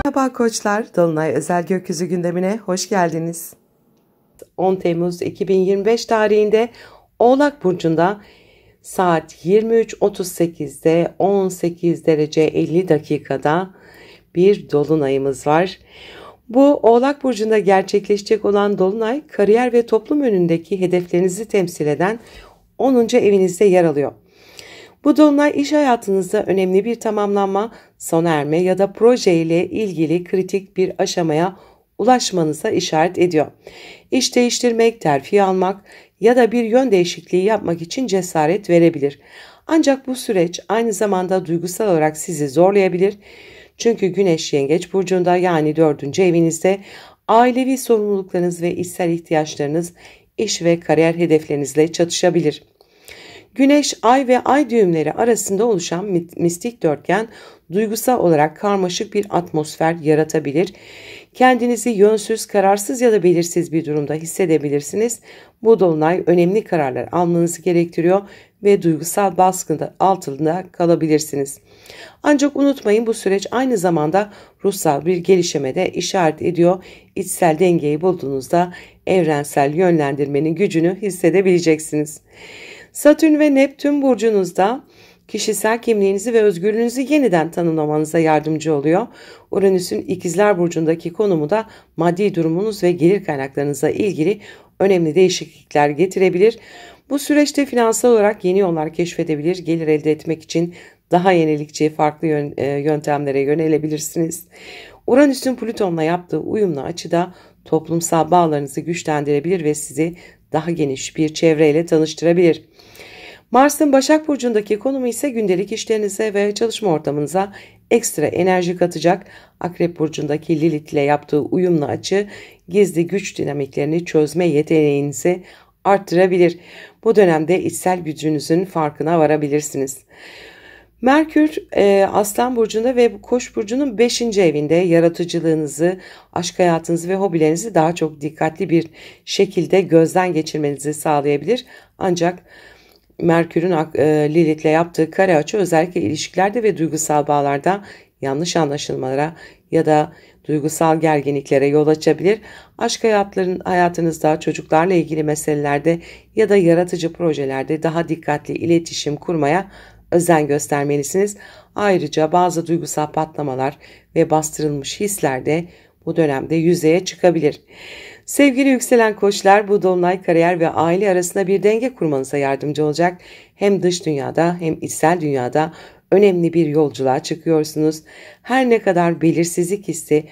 Merhaba koçlar, Dolunay Özel Gökyüzü gündemine hoş geldiniz. 10 Temmuz 2025 tarihinde Oğlak Burcu'nda saat 23.38'de 18 derece 50 dakikada bir dolunayımız var. Bu Oğlak Burcu'nda gerçekleşecek olan dolunay kariyer ve toplum önündeki hedeflerinizi temsil eden 10. evinizde yer alıyor. Bu dolunay iş hayatınızda önemli bir tamamlanma, sona erme ya da proje ile ilgili kritik bir aşamaya ulaşmanıza işaret ediyor. İş değiştirmek, terfi almak ya da bir yön değişikliği yapmak için cesaret verebilir. Ancak bu süreç aynı zamanda duygusal olarak sizi zorlayabilir. Çünkü Güneş Yengeç Burcu'nda yani 4. evinizde ailevi sorumluluklarınız ve içsel ihtiyaçlarınız iş ve kariyer hedeflerinizle çatışabilir. Güneş, ay ve ay düğümleri arasında oluşan mistik dörtgen duygusal olarak karmaşık bir atmosfer yaratabilir. Kendinizi yönsüz, kararsız ya da belirsiz bir durumda hissedebilirsiniz. Bu dolunay önemli kararlar almanızı gerektiriyor ve duygusal baskı altında kalabilirsiniz. Ancak unutmayın, bu süreç aynı zamanda ruhsal bir gelişime de işaret ediyor. İçsel dengeyi bulduğunuzda evrensel yönlendirmenin gücünü hissedebileceksiniz. Satürn ve Neptün burcunuzda kişisel kimliğinizi ve özgürlüğünüzü yeniden tanımlamanıza yardımcı oluyor. Uranüs'ün İkizler Burcu'ndaki konumu da maddi durumunuz ve gelir kaynaklarınızla ilgili önemli değişiklikler getirebilir. Bu süreçte finansal olarak yeni yollar keşfedebilir, gelir elde etmek için daha yenilikçi farklı yöntemlere yönelebilirsiniz. Uranüs'ün Plüton'la yaptığı uyumlu açıda toplumsal bağlarınızı güçlendirebilir ve sizi daha geniş bir çevreyle tanıştırabilir. Mars'ın Başak Burcu'ndaki konumu ise gündelik işlerinize ve çalışma ortamınıza ekstra enerji katacak. Akrep Burcu'ndaki Lilith ile yaptığı uyumlu açı gizli güç dinamiklerini çözme yeteneğinizi arttırabilir. Bu dönemde içsel gücünüzün farkına varabilirsiniz. Merkür Aslan Burcu'nda ve Koç Burcu'nun 5. evinde yaratıcılığınızı, aşk hayatınızı ve hobilerinizi daha çok dikkatli bir şekilde gözden geçirmenizi sağlayabilir. Ancak Merkür'ün Lilith'le yaptığı kare açı özellikle ilişkilerde ve duygusal bağlarda yanlış anlaşılmalara ya da duygusal gerginliklere yol açabilir. Aşk hayatınızda, çocuklarla ilgili meselelerde ya da yaratıcı projelerde daha dikkatli iletişim kurmaya özen göstermelisiniz. Ayrıca bazı duygusal patlamalar ve bastırılmış hisler de bu dönemde yüzeye çıkabilir. Sevgili yükselen koçlar, bu dolunay kariyer ve aile arasında bir denge kurmanıza yardımcı olacak. Hem dış dünyada hem içsel dünyada önemli bir yolculuğa çıkıyorsunuz. Her ne kadar belirsizlik hissi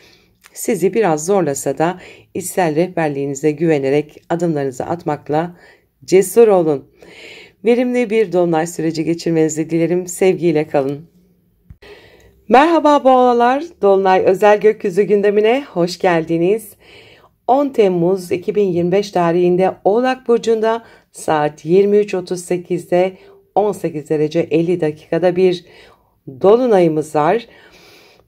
sizi biraz zorlasa da içsel rehberliğinize güvenerek adımlarınızı atmakla cesur olun. Verimli bir dolunay süreci geçirmenizi dilerim. Sevgiyle kalın. Merhaba boğalar, Dolunay Özel Gökyüzü gündemine hoş geldiniz. 10 Temmuz 2025 tarihinde Oğlak Burcu'nda saat 23.38'de 18 derece 50 dakikada bir dolunayımız var.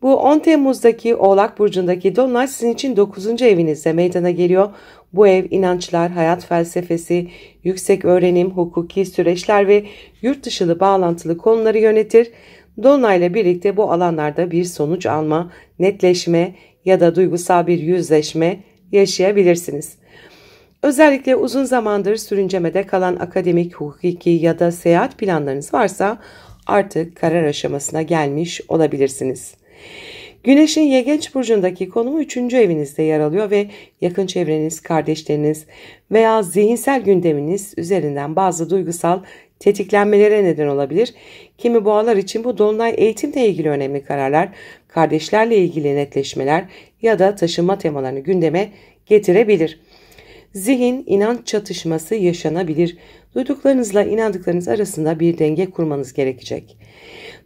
Bu 10 Temmuz'daki Oğlak Burcu'ndaki dolunay sizin için 9. evinizde meydana geliyor. Bu ev inançlar, hayat felsefesi, yüksek öğrenim, hukuki süreçler ve yurt dışılı bağlantılı konuları yönetir. Dolunayla birlikte bu alanlarda bir sonuç alma, netleşme ya da duygusal bir yüzleşme yaşayabilirsiniz. Özellikle uzun zamandır sürüncemede kalan akademik, hukuki ya da seyahat planlarınız varsa artık karar aşamasına gelmiş olabilirsiniz. Güneşin Yengeç Burcu'ndaki konumu 3. evinizde yer alıyor ve yakın çevreniz, kardeşleriniz veya zihinsel gündeminiz üzerinden bazı duygusal tetiklenmelere neden olabilir. Kimi boğalar için bu dolunay eğitimle ilgili önemli kararlar, kardeşlerle ilgili netleşmeler ya da taşınma temalarını gündeme getirebilir. Zihin, inanç çatışması yaşanabilir. Duyduklarınızla inandıklarınız arasında bir denge kurmanız gerekecek.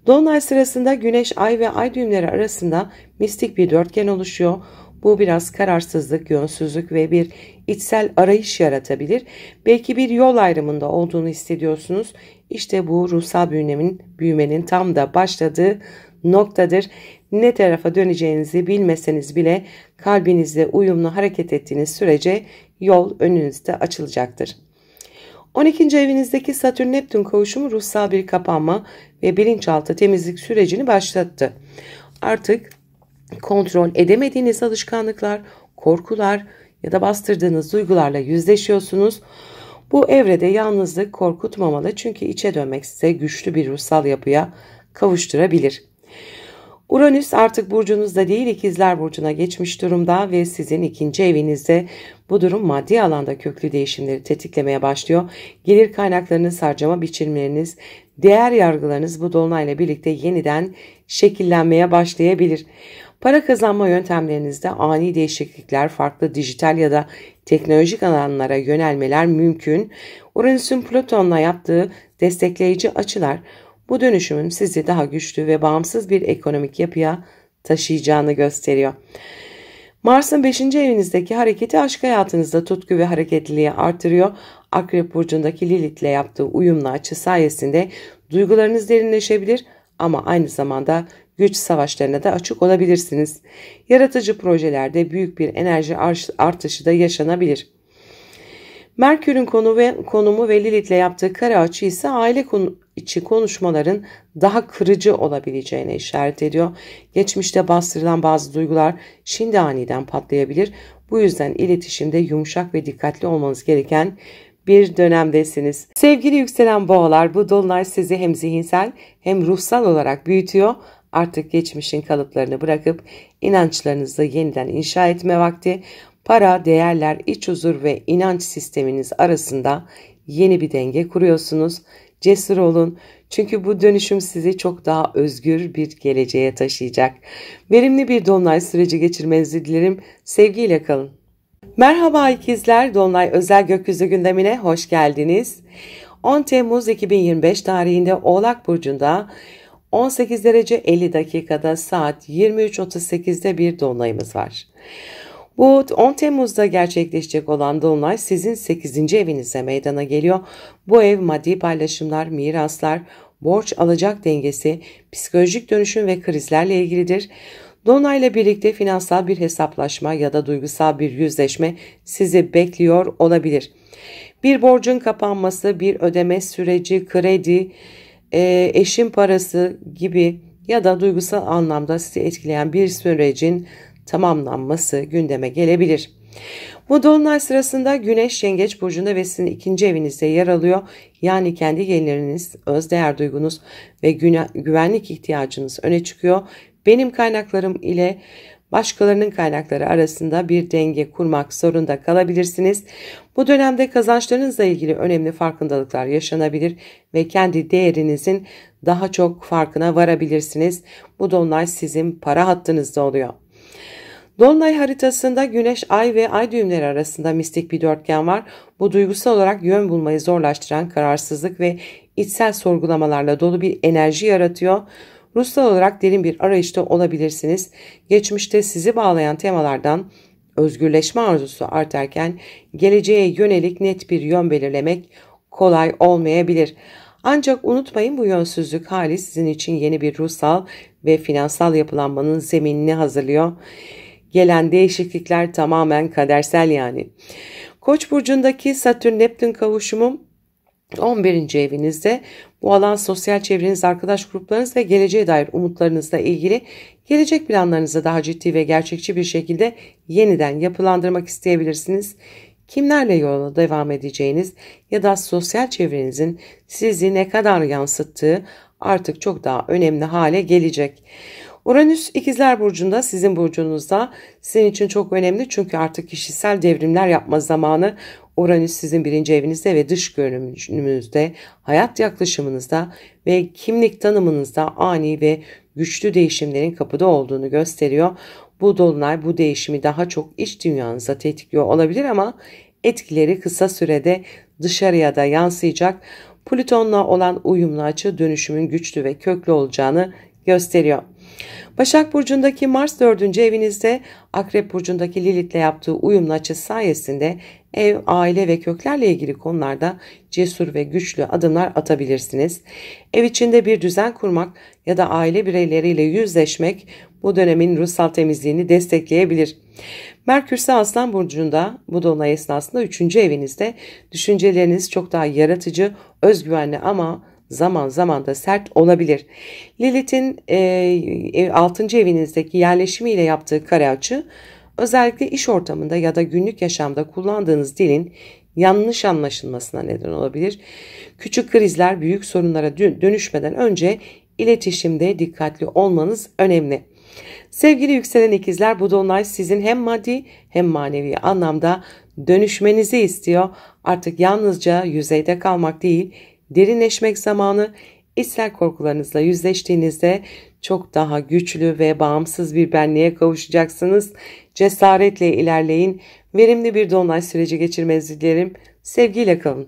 Dolunay sırasında Güneş, Ay ve Ay düğümleri arasında mistik bir dörtgen oluşuyor. Bu biraz kararsızlık, yönsüzlük ve bir içsel arayış yaratabilir. Belki bir yol ayrımında olduğunu hissediyorsunuz. İşte bu ruhsal büyümenin tam da başladığı noktadır. Ne tarafa döneceğinizi bilmeseniz bile kalbinizle uyumlu hareket ettiğiniz sürece yol önünüzde açılacaktır. 12. evinizdeki Satürn-Neptün kavuşumu ruhsal bir kapanma ve bilinçaltı temizlik sürecini başlattı. Artık kontrol edemediğiniz alışkanlıklar, korkular ya da bastırdığınız duygularla yüzleşiyorsunuz. Bu evrede yalnızlık korkutmamalı çünkü içe dönmek size güçlü bir ruhsal yapıya kavuşturabilir. Uranüs artık burcunuzda değil ikizler burcuna geçmiş durumda ve sizin ikinci evinizde. Bu durum maddi alanda köklü değişimleri tetiklemeye başlıyor. Gelir kaynaklarınız, harcama biçimleriniz, değer yargılarınız bu dolunayla birlikte yeniden şekillenmeye başlayabilir. Para kazanma yöntemlerinizde ani değişiklikler, farklı dijital ya da teknolojik alanlara yönelmeler mümkün. Uranüs'ün Plüton'la yaptığı destekleyici açılar bu dönüşümün sizi daha güçlü ve bağımsız bir ekonomik yapıya taşıyacağını gösteriyor. Mars'ın 5. evinizdeki hareketi aşk hayatınızda tutku ve hareketliliği artırıyor. Akrep burcundaki Lilith'le yaptığı uyumlu açı sayesinde duygularınız derinleşebilir ama aynı zamanda güç savaşlarına da açık olabilirsiniz. Yaratıcı projelerde büyük bir enerji artışı da yaşanabilir. Merkür'ün konumu ve Lilith'le yaptığı kare açı ise aile içi konuşmaların daha kırıcı olabileceğine işaret ediyor. Geçmişte bastırılan bazı duygular şimdi aniden patlayabilir. Bu yüzden iletişimde yumuşak ve dikkatli olmanız gereken bir dönemdesiniz. Sevgili yükselen boğalar, bu dolunay sizi hem zihinsel hem ruhsal olarak büyütüyor. Artık geçmişin kalıplarını bırakıp inançlarınızı yeniden inşa etme vakti. Para, değerler, iç huzur ve inanç sisteminiz arasında yeni bir denge kuruyorsunuz. Cesur olun çünkü bu dönüşüm sizi çok daha özgür bir geleceğe taşıyacak. Verimli bir dolunay süreci geçirmenizi dilerim. Sevgiyle kalın. Merhaba ikizler, Dolunay özel gökyüzü gündemine hoş geldiniz. 10 Temmuz 2025 tarihinde Oğlak Burcu'nda 18 derece 50 dakikada saat 23.38'de bir dolunayımız var. Bu 10 Temmuz'da gerçekleşecek olan dolunay sizin 8. evinize meydana geliyor. Bu ev maddi paylaşımlar, miraslar, borç alacak dengesi, psikolojik dönüşüm ve krizlerle ilgilidir. Dolunayla birlikte finansal bir hesaplaşma ya da duygusal bir yüzleşme sizi bekliyor olabilir. Bir borcun kapanması, bir ödeme süreci, kredi, eşin parası gibi ya da duygusal anlamda sizi etkileyen bir sürecin tamamlanması gündeme gelebilir. Bu dolunay sırasında Güneş Yengeç burcunda ve sizin ikinci evinizde yer alıyor. Yani kendi geliriniz, özdeğer duygunuz ve güvenlik ihtiyacınız öne çıkıyor. Benim kaynaklarım ile başkalarının kaynakları arasında bir denge kurmak zorunda kalabilirsiniz. Bu dönemde kazançlarınızla ilgili önemli farkındalıklar yaşanabilir ve kendi değerinizin daha çok farkına varabilirsiniz. Bu dolunay sizin para hattınızda oluyor. Dolunay haritasında Güneş, Ay ve Ay düğümleri arasında mistik bir dörtgen var. Bu duygusal olarak yön bulmayı zorlaştıran kararsızlık ve içsel sorgulamalarla dolu bir enerji yaratıyor. Ruhsal olarak derin bir arayışta olabilirsiniz. Geçmişte sizi bağlayan temalardan özgürleşme arzusu artarken geleceğe yönelik net bir yön belirlemek kolay olmayabilir. Ancak unutmayın, bu yönsüzlük hali sizin için yeni bir ruhsal ve finansal yapılanmanın zeminini hazırlıyor. Gelen değişiklikler tamamen kadersel yani. Koç burcundaki Satürn-Neptün kavuşumu 11. evinizde. Bu alan sosyal çevreniz, arkadaş gruplarınız ve geleceğe dair umutlarınızla ilgili gelecek planlarınızı daha ciddi ve gerçekçi bir şekilde yeniden yapılandırmak isteyebilirsiniz. Kimlerle yola devam edeceğiniz ya da sosyal çevrenizin sizi ne kadar yansıttığı artık çok daha önemli hale gelecek. Uranüs ikizler burcunda, sizin burcunuzda, sizin için çok önemli çünkü artık kişisel devrimler yapma zamanı. Uranüs sizin 1. evinizde ve dış görünümünüzde, hayat yaklaşımınızda ve kimlik tanımınızda ani ve güçlü değişimlerin kapıda olduğunu gösteriyor. Bu dolunay bu değişimi daha çok iç dünyanıza tetikliyor olabilir ama etkileri kısa sürede dışarıya da yansıyacak. Plüton'la olan uyumlu açı dönüşümün güçlü ve köklü olacağını gösteriyor. Başak Burcu'ndaki Mars 4. evinizde, Akrep Burcu'ndaki Lilith'le yaptığı uyumlu açı sayesinde ev, aile ve köklerle ilgili konularda cesur ve güçlü adımlar atabilirsiniz. Ev içinde bir düzen kurmak ya da aile bireyleriyle yüzleşmek bu dönemin ruhsal temizliğini destekleyebilir. Merkür ise Aslan Burcu'nda, bu dolunay esnasında 3. evinizde. Düşünceleriniz çok daha yaratıcı, özgüvenli ama zaman zaman da sert olabilir. Lilith'in 6. evinizdeki yerleşimiyle yaptığı kare açı özellikle iş ortamında ya da günlük yaşamda kullandığınız dilin yanlış anlaşılmasına neden olabilir. Küçük krizler büyük sorunlara dönüşmeden önce iletişimde dikkatli olmanız önemli. Sevgili yükselen ikizler, bu dolunay sizin hem maddi hem manevi anlamda dönüşmenizi istiyor. Artık yalnızca yüzeyde kalmak değil, derinleşmek zamanı. İçsel korkularınızla yüzleştiğinizde çok daha güçlü ve bağımsız bir benliğe kavuşacaksınız. Cesaretle ilerleyin. Verimli bir dolunay süreci geçirmenizi dilerim. Sevgiyle kalın.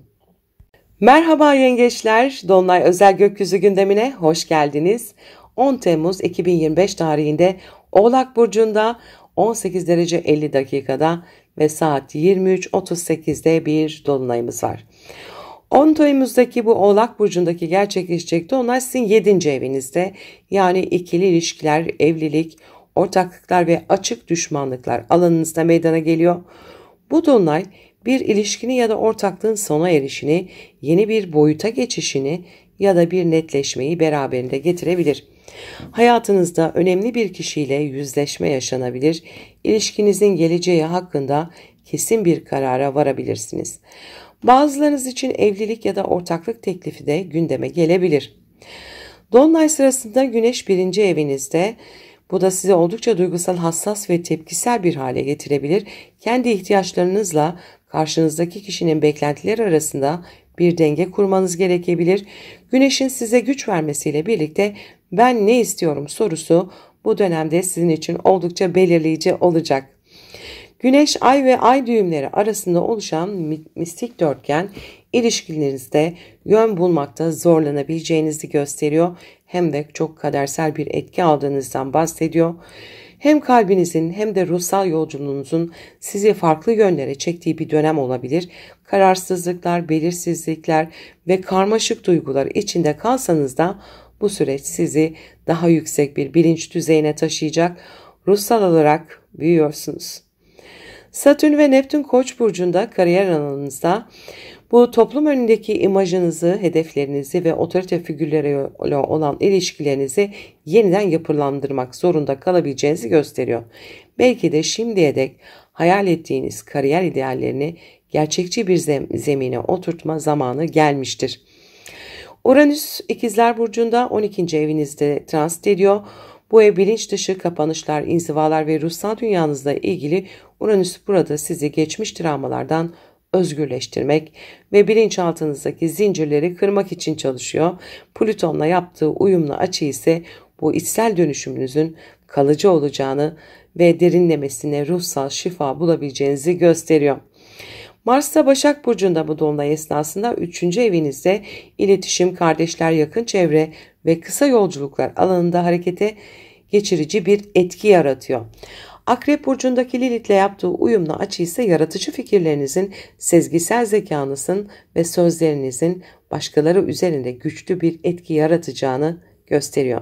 Merhaba yengeçler, Dolunay özel gökyüzü gündemine hoş geldiniz. 10 Temmuz 2025 tarihinde Oğlak Burcu'nda 18 derece 50 dakikada ve saat 23.38'de bir dolunayımız var. 10 Temmuz'daki bu Oğlak Burcu'ndaki gerçekleşecek dolunay sizin 7. evinizde, yani ikili ilişkiler, evlilik, ortaklıklar ve açık düşmanlıklar alanınızda meydana geliyor. Bu dolunay bir ilişkinin ya da ortaklığın sona erişini, yeni bir boyuta geçişini ya da bir netleşmeyi beraberinde getirebilir. Hayatınızda önemli bir kişiyle yüzleşme yaşanabilir, ilişkinizin geleceği hakkında kesin bir karara varabilirsiniz. Bazılarınız için evlilik ya da ortaklık teklifi de gündeme gelebilir. Dolunay sırasında Güneş 1. evinizde, bu da sizi oldukça duygusal, hassas ve tepkisel bir hale getirebilir. Kendi ihtiyaçlarınızla karşınızdaki kişinin beklentileri arasında bir denge kurmanız gerekebilir. Güneşin size güç vermesiyle birlikte ben ne istiyorum sorusu bu dönemde sizin için oldukça belirleyici olacak. Güneş, ay ve ay düğümleri arasında oluşan mistik dörtgen ilişkilerinizde yön bulmakta zorlanabileceğinizi gösteriyor. Hem de çok kadersel bir etki aldığınızdan bahsediyor. Hem kalbinizin hem de ruhsal yolculuğunuzun sizi farklı yönlere çektiği bir dönem olabilir. Kararsızlıklar, belirsizlikler ve karmaşık duygular içinde kalsanız da bu süreç sizi daha yüksek bir bilinç düzeyine taşıyacak. Ruhsal olarak büyüyorsunuz. Satürn ve Neptün Koç burcunda kariyer alanınızda, bu toplum önündeki imajınızı, hedeflerinizi ve otorite figürleriyle olan ilişkilerinizi yeniden yapılandırmak zorunda kalabileceğinizi gösteriyor. Belki de şimdiye dek hayal ettiğiniz kariyer ideallerini gerçekçi bir zemine oturtma zamanı gelmiştir. Uranüs İkizler Burcu'nda 12. evinizde transit ediyor. Bu ev bilinç dışı kapanışlar, inzivalar ve ruhsal dünyanızla ilgili. Uranüs burada sizi geçmiş travmalardan özgürleştirmek ve bilinçaltınızdaki zincirleri kırmak için çalışıyor. Plüton'la yaptığı uyumlu açı ise bu içsel dönüşümünüzün kalıcı olacağını ve derinlemesine ruhsal şifa bulabileceğinizi gösteriyor. Mars da Başak Burcu'nda bu dolunay esnasında 3. evinizde iletişim, kardeşler, yakın çevre ve kısa yolculuklar alanında harekete geçirici bir etki yaratıyor. Akrep Burcu'ndaki Lilith'le yaptığı uyumlu açı ise yaratıcı fikirlerinizin, sezgisel zekanızın ve sözlerinizin başkaları üzerinde güçlü bir etki yaratacağını gösteriyor.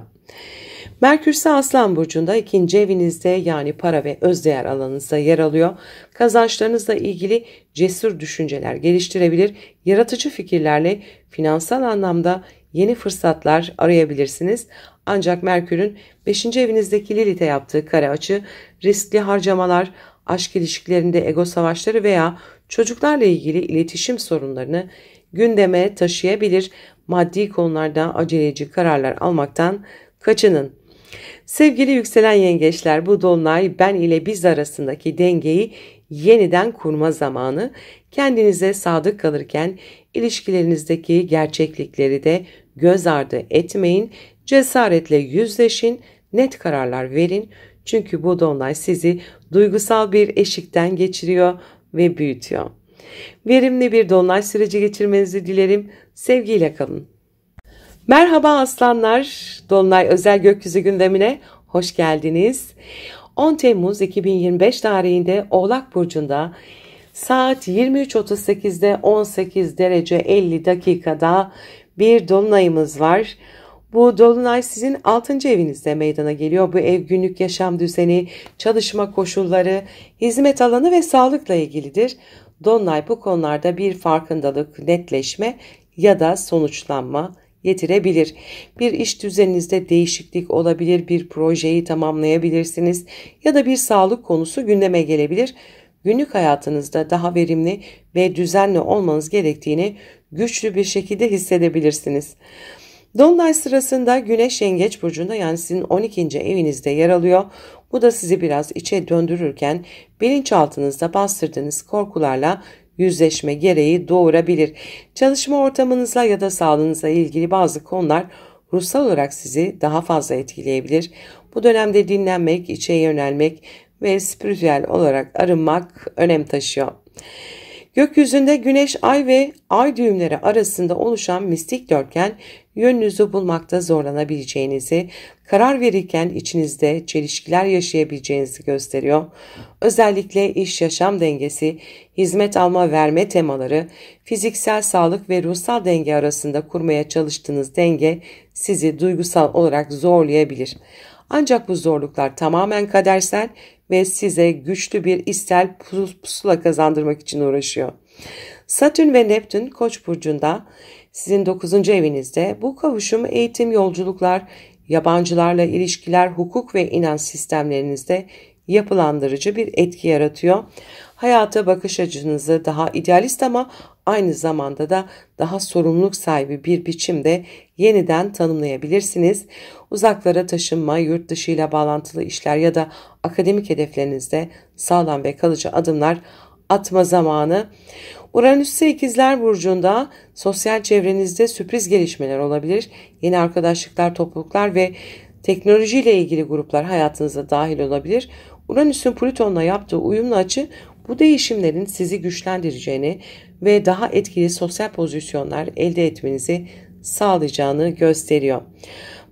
Merkür ise Aslan Burcu'nda 2. evinizde, yani para ve özdeğer alanınızda yer alıyor. Kazançlarınızla ilgili cesur düşünceler geliştirebilir, yaratıcı fikirlerle finansal anlamda yeni fırsatlar arayabilirsiniz. Ancak Merkür'ün 5. evinizdeki Lilith'e yaptığı kare açı, riskli harcamalar, aşk ilişkilerinde ego savaşları veya çocuklarla ilgili iletişim sorunlarını gündeme taşıyabilir. Maddi konularda aceleci kararlar almaktan kaçının. Sevgili yükselen yengeçler, bu dolunay ben ile biz arasındaki dengeyi yeniden kurma zamanı. Kendinize sadık kalırken ilişkilerinizdeki gerçeklikleri de göz ardı etmeyin. Cesaretle yüzleşin, net kararlar verin. Çünkü bu dolunay sizi duygusal bir eşikten geçiriyor ve büyütüyor. Verimli bir dolunay süreci geçirmenizi dilerim. Sevgiyle kalın. Merhaba aslanlar, Dolunay özel gökyüzü gündemine hoş geldiniz. 10 Temmuz 2025 tarihinde Oğlak Burcu'nda saat 23.38'de 18 derece 50 dakikada bir dolunayımız var. Bu dolunay sizin 6. evinizde meydana geliyor. Bu ev günlük yaşam düzeni, çalışma koşulları, hizmet alanı ve sağlıkla ilgilidir. Dolunay bu konularda bir farkındalık, netleşme ya da sonuçlanma getirebilir. Bir iş düzeninizde değişiklik olabilir, bir projeyi tamamlayabilirsiniz ya da bir sağlık konusu gündeme gelebilir. Günlük hayatınızda daha verimli ve düzenli olmanız gerektiğini güçlü bir şekilde hissedebilirsiniz. Dolunay sırasında Güneş Yengeç burcunda, yani sizin 12. evinizde yer alıyor. Bu da sizi biraz içe döndürürken bilinçaltınızda bastırdığınız korkularla yüzleşme gereği doğurabilir. Çalışma ortamınızla ya da sağlığınızla ilgili bazı konular ruhsal olarak sizi daha fazla etkileyebilir. Bu dönemde dinlenmek, içe yönelmek ve spiritüel olarak arınmak önem taşıyor. Gökyüzünde Güneş, Ay ve Ay düğümleri arasında oluşan mistik dörtgen yönünüzü bulmakta zorlanabileceğinizi, karar verirken içinizde çelişkiler yaşayabileceğinizi gösteriyor. Özellikle iş-yaşam dengesi, hizmet alma-verme temaları, fiziksel sağlık ve ruhsal denge arasında kurmaya çalıştığınız denge sizi duygusal olarak zorlayabilir. Ancak bu zorluklar tamamen kadersel ve size güçlü bir istel pusula kazandırmak için uğraşıyor. Satürn ve Neptün Koç burcunda, sizin 9. evinizde. Bu kavuşum eğitim, yolculuklar, yabancılarla ilişkiler, hukuk ve inanç sistemlerinizde yapılandırıcı bir etki yaratıyor. Hayata bakış açınızı daha idealist ama aynı zamanda da daha sorumluluk sahibi bir biçimde yeniden tanımlayabilirsiniz. Uzaklara taşınma, yurt dışıyla bağlantılı işler ya da akademik hedeflerinizde sağlam ve kalıcı adımlar atma zamanı. Uranüs ise İkizler burcunda, sosyal çevrenizde sürpriz gelişmeler olabilir. Yeni arkadaşlıklar, topluluklar ve teknolojiyle ilgili gruplar hayatınıza dahil olabilir. Uranüs'ün Plüton'la yaptığı uyumlu açı bu değişimlerin sizi güçlendireceğini ve daha etkili sosyal pozisyonlar elde etmenizi sağlayacağını gösteriyor.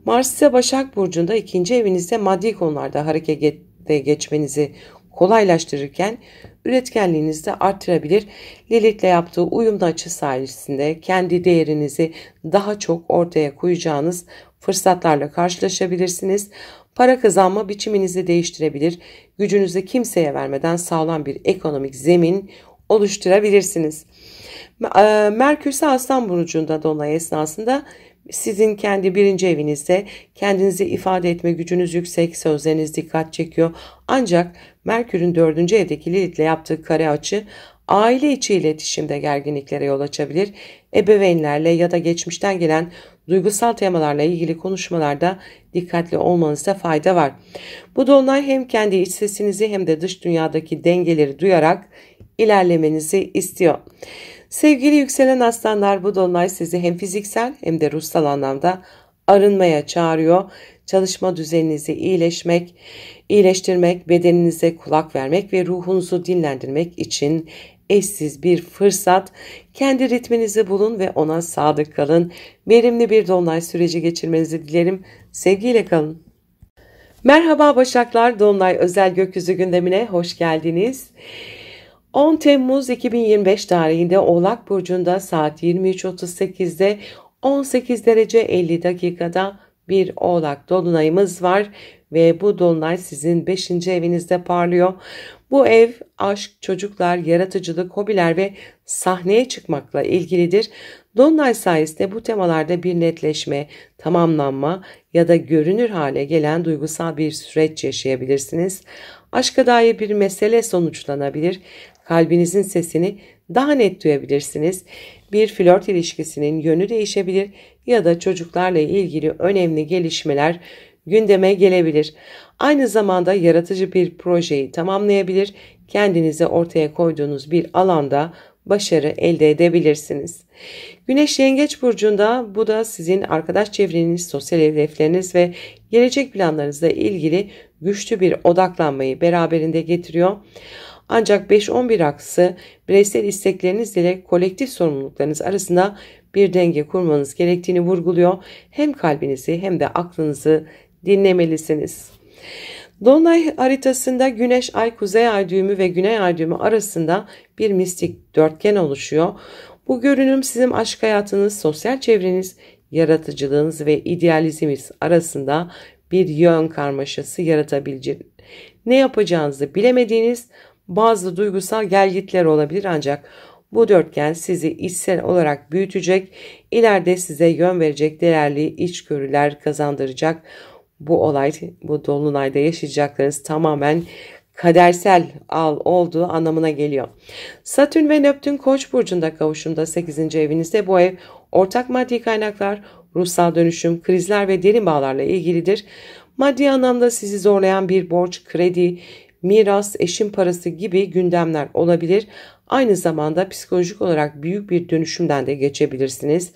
Mars ise Başak burcunda, 2. evinizde maddi konularda harekete geçmenizi kolaylaştırırken üretkenliğinizi de arttırabilir. Lilith'le yaptığı uyumlu açı sayesinde kendi değerinizi daha çok ortaya koyacağınız fırsatlarla karşılaşabilirsiniz. Para kazanma biçiminizi değiştirebilir. Gücünüzü kimseye vermeden sağlam bir ekonomik zemin oluşturabilirsiniz. Merkür ise Aslan burcunda dolunay esnasında, sizin kendi 1. evinizde. Kendinizi ifade etme gücünüz yüksek, sözleriniz dikkat çekiyor. Ancak Merkür'ün 4. evdeki Lilith'le yaptığı kare açı aile içi iletişimde gerginliklere yol açabilir. Ebeveynlerle ya da geçmişten gelen duygusal temalarla ilgili konuşmalarda dikkatli olmanızda fayda var. Bu dolunay hem kendi iç sesinizi hem de dış dünyadaki dengeleri duyarak ilerlemenizi istiyor. Sevgili yükselen aslanlar, bu dolunay sizi hem fiziksel hem de ruhsal anlamda arınmaya çağırıyor. Çalışma düzeninizi iyileştirmek, bedeninize kulak vermek ve ruhunuzu dinlendirmek için eşsiz bir fırsat. Kendi ritminizi bulun ve ona sadık kalın. Verimli bir dolunay süreci geçirmenizi dilerim. Sevgiyle kalın. Merhaba Başaklar, dolunay özel gökyüzü gündemine hoş geldiniz. 10 Temmuz 2025 tarihinde Oğlak burcunda saat 23.38'de 18 derece 50 dakikada bir Oğlak dolunayımız var ve bu dolunay sizin 5. evinizde parlıyor. Bu ev aşk, çocuklar, yaratıcılık, hobiler ve sahneye çıkmakla ilgilidir. Dolunay sayesinde bu temalarda bir netleşme, tamamlanma ya da görünür hale gelen duygusal bir süreç yaşayabilirsiniz. Aşka dair bir mesele sonuçlanabilir. Kalbinizin sesini daha net duyabilirsiniz. Bir flört ilişkisinin yönü değişebilir ya da çocuklarla ilgili önemli gelişmeler gündeme gelebilir. Aynı zamanda yaratıcı bir projeyi tamamlayabilir. Kendinize ortaya koyduğunuz bir alanda başarı elde edebilirsiniz. Güneş Yengeç burcunda, bu da sizin arkadaş çevreniz, sosyal hedefleriniz ve gelecek planlarınızla ilgili güçlü bir odaklanmayı beraberinde getiriyor. Ancak 5-11 aksı bireysel istekleriniz ile kolektif sorumluluklarınız arasında bir denge kurmanız gerektiğini vurguluyor. Hem kalbinizi hem de aklınızı dinlemelisiniz. Dolunay haritasında Güneş, Ay, Kuzey Ay düğümü ve Güney Ay düğümü arasında bir mistik dörtgen oluşuyor. Bu görünüm sizin aşk hayatınız, sosyal çevreniz, yaratıcılığınız ve idealizminiz arasında bir yön karmaşası yaratabilecek. Ne yapacağınızı bilemediğiniz bazı duygusal gelgitler olabilir, ancak Bu dörtgen sizi içsel olarak büyütecek, ileride size yön verecek değerli içgörüler kazandıracak. Bu dolunayda yaşayacaklarınız tamamen kadersel olduğu anlamına geliyor. Satürn ve Neptün Koç burcunda kavuşumda 8. evinizde. Bu ev ortak maddi kaynaklar, ruhsal dönüşüm, krizler ve derin bağlarla ilgilidir. Maddi anlamda sizi zorlayan bir borç, kredi, miras, eşin parası gibi gündemler olabilir. Aynı zamanda psikolojik olarak büyük bir dönüşümden de geçebilirsiniz.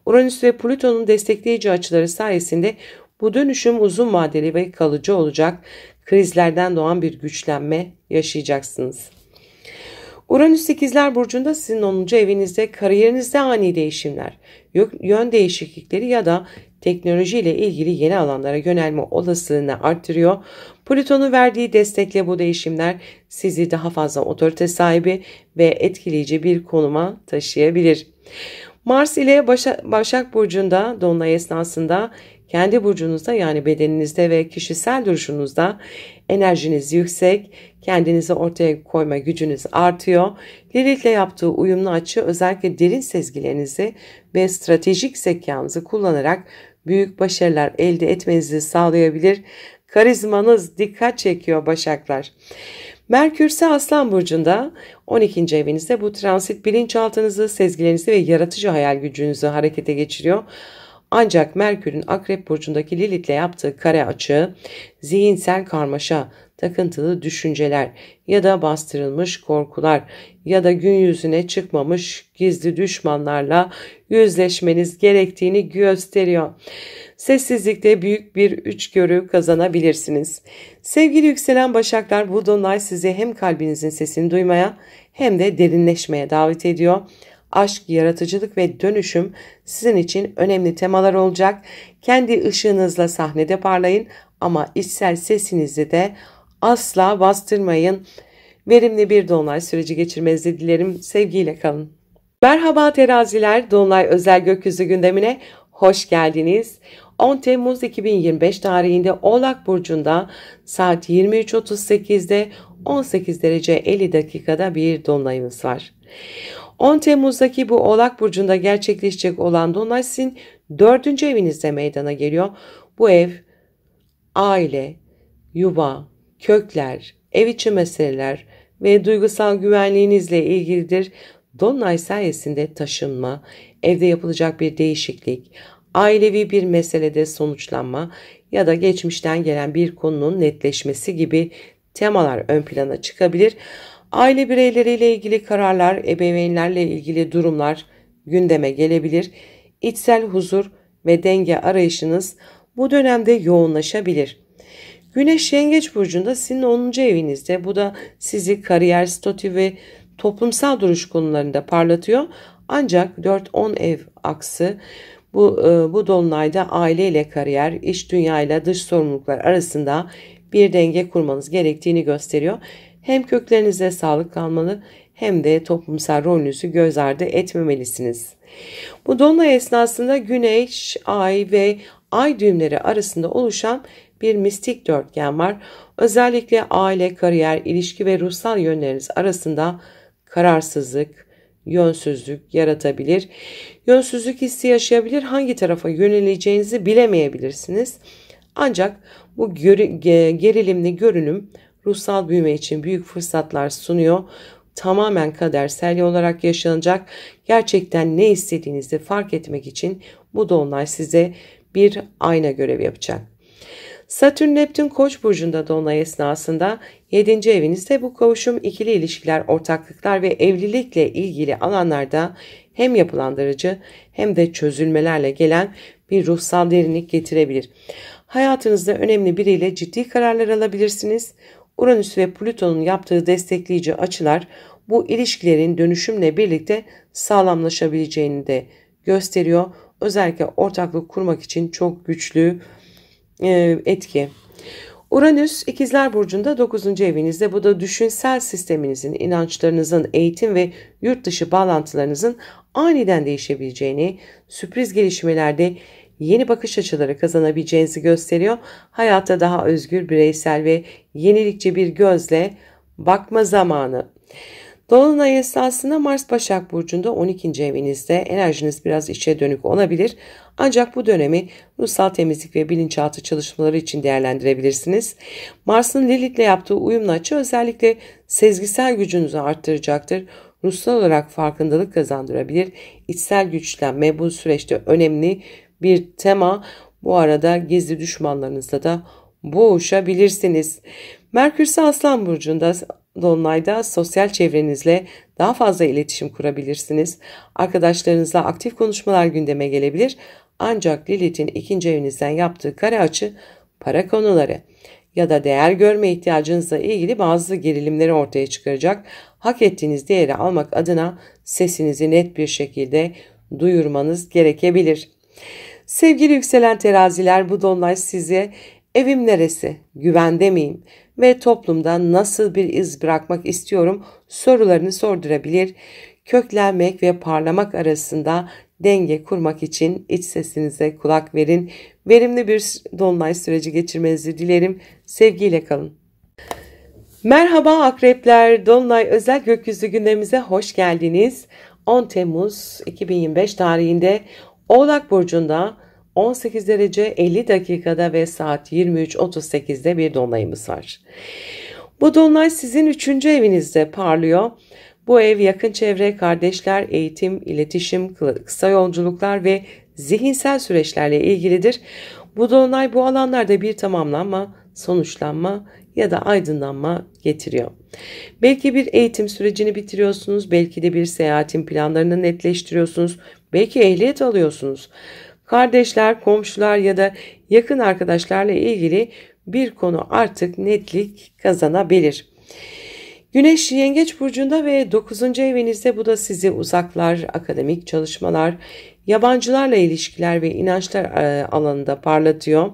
Uranüs ve Plüton'un destekleyici açıları sayesinde bu dönüşüm uzun vadeli ve kalıcı olacak. Krizlerden doğan bir güçlenme yaşayacaksınız. Uranüs İkizler Burcu'nda sizin 10. evinizde, kariyerinizde ani değişimler, yön değişiklikleri ya da teknoloji ile ilgili yeni alanlara yönelme olasılığını arttırıyor. Plüton'un verdiği destekle bu değişimler sizi daha fazla otorite sahibi ve etkileyici bir konuma taşıyabilir. Mars ile Başak Burcu'nda dolunay esnasında kendi burcunuzda, yani bedeninizde ve kişisel duruşunuzda enerjiniz yüksek, kendinizi ortaya koyma gücünüz artıyor. Lilith'le yaptığı uyumlu açı özellikle derin sezgilerinizi ve stratejik zekanızı kullanarak büyük başarılar elde etmenizi sağlayabilir. Karizmanız dikkat çekiyor Başaklar. Merkür ise Aslan Burcu'nda 12. evinizde. Bu transit bilinçaltınızı, sezgilerinizi ve yaratıcı hayal gücünüzü harekete geçiriyor. Ancak Merkür'ün Akrep Burcu'ndaki Lilith'le yaptığı kare açı, zihinsel karmaşa, takıntılı düşünceler ya da bastırılmış korkular ya da gün yüzüne çıkmamış gizli düşmanlarla yüzleşmeniz gerektiğini gösteriyor. Sessizlikte büyük bir içgörü kazanabilirsiniz. Sevgili yükselen Başaklar, bu dolunay sizi hem kalbinizin sesini duymaya hem de derinleşmeye davet ediyor. Aşk, yaratıcılık ve dönüşüm sizin için önemli temalar olacak. Kendi ışığınızla sahnede parlayın ama içsel sesinizi de asla bastırmayın. Verimli bir dolunay süreci geçirmenizi dilerim. Sevgiyle kalın. Merhaba teraziler, dolunay özel gökyüzü gündemine hoş geldiniz. 10 Temmuz 2025 tarihinde Oğlak Burcu'nda saat 23.38'de 18 derece 50 dakikada bir dolunayımız var. 10 Temmuz'daki bu Oğlak Burcu'nda gerçekleşecek olan dolunay sizin 4. evinizde meydana geliyor. Bu ev aile, yuva, kökler, ev içi meseleler ve duygusal güvenliğinizle ilgilidir. Dolunay sayesinde taşınma, evde yapılacak bir değişiklik, ailevi bir meselede sonuçlanma ya da geçmişten gelen bir konunun netleşmesi gibi temalar ön plana çıkabilir. Aile bireyleriyle ilgili kararlar, ebeveynlerle ilgili durumlar gündeme gelebilir. İçsel huzur ve denge arayışınız bu dönemde yoğunlaşabilir. Güneş Yengeç Burcu'nda sizin 10. evinizde. Bu da sizi kariyer, statü ve toplumsal duruş konularında parlatıyor. Ancak 4-10 ev aksı bu dolunayda aile ile kariyer, iş dünyayla dış sorumluluklar arasında bir denge kurmanız gerektiğini gösteriyor. Hem köklerinize sağlık kalmalı hem de toplumsal rolünüzü göz ardı etmemelisiniz. Bu dolunay esnasında Güneş, Ay ve Ay düğümleri arasında oluşan bir mistik dörtgen var. Özellikle aile, kariyer, ilişki ve ruhsal yönleriniz arasında kararsızlık, yönsüzlük yaratabilir. Yönsüzlük hissi yaşayabilir, hangi tarafa yöneleceğinizi bilemeyebilirsiniz. Ancak bu gerilimli görünüm ruhsal büyüme için büyük fırsatlar sunuyor. Tamamen kadersel olarak yaşanacak. Gerçekten ne istediğinizi fark etmek için bu dolunay size bir ayna görevi yapacak. Satürn Neptün Koç burcunda dolunay esnasında 7. evinizde. Bu kavuşum ikili ilişkiler, ortaklıklar ve evlilikle ilgili alanlarda hem yapılandırıcı hem de çözülmelerle gelen bir ruhsal derinlik getirebilir. Hayatınızda önemli biriyle ciddi kararlar alabilirsiniz. Uranüs ve Plüton'un yaptığı destekleyici açılar bu ilişkilerin dönüşümle birlikte sağlamlaşabileceğini de gösteriyor. Özellikle ortaklık kurmak için çok güçlü etki. Uranüs İkizler Burcu'nda 9. evinizde. Bu da düşünsel sisteminizin, inançlarınızın, eğitim ve yurt dışı bağlantılarınızın aniden değişebileceğini, sürpriz gelişmelerde yeni bakış açıları kazanabileceğinizi gösteriyor. Hayata daha özgür, bireysel ve yenilikçi bir gözle bakma zamanı. Dolunay esnasında Mars Başak Burcu'nda 12. evinizde, enerjiniz biraz içe dönük olabilir. Ancak bu dönemi ruhsal temizlik ve bilinçaltı çalışmaları için değerlendirebilirsiniz. Mars'ın Lilith'le yaptığı uyumlu açı özellikle sezgisel gücünüzü arttıracaktır. Ruhsal olarak farkındalık kazandırabilir. İçsel güçlenme bu süreçte önemli bir tema. Bu arada gizli düşmanlarınızla da boğuşabilirsiniz. Merkür ise Aslan Burcu'nda Dolunay'da sosyal çevrenizle daha fazla iletişim kurabilirsiniz. Arkadaşlarınızla aktif konuşmalar gündeme gelebilir. Ancak Lilith'in 2. evinizden yaptığı kare açı para konuları ya da değer görme ihtiyacınızla ilgili bazı gerilimleri ortaya çıkaracak. Hak ettiğiniz değeri almak adına sesinizi net bir şekilde duyurmanız gerekebilir. Sevgili yükselen teraziler, bu dolunay size evim neresi, güvende miyim ve toplumda nasıl bir iz bırakmak istiyorum sorularını sordurabilir. Köklenmek ve parlamak arasında denge kurmak için iç sesinize kulak verin. Verimli bir dolunay süreci geçirmenizi dilerim. Sevgiyle kalın. Merhaba akrepler, dolunay özel gökyüzü gündemimize hoş geldiniz. 10 Temmuz 2025 tarihinde Oğlak Burcu'nda 18 derece 50 dakikada ve saat 23.38'de bir dolunayımız var. Bu dolunay sizin 3. evinizde parlıyor. Bu ev yakın çevre, kardeşler, eğitim, iletişim, kısa yolculuklar ve zihinsel süreçlerle ilgilidir. Bu dolunay bu alanlarda bir tamamlanma, sonuçlanma ya da aydınlanma getiriyor. Belki bir eğitim sürecini bitiriyorsunuz, belki de bir seyahatin planlarını netleştiriyorsunuz, belki ehliyet alıyorsunuz. Kardeşler, komşular ya da yakın arkadaşlarla ilgili bir konu artık netlik kazanabilir. Güneş Yengeç Burcu'nda ve 9. evinizde, bu da sizi uzaklar, akademik çalışmalar, yabancılarla ilişkiler ve inançlar alanında parlatıyor.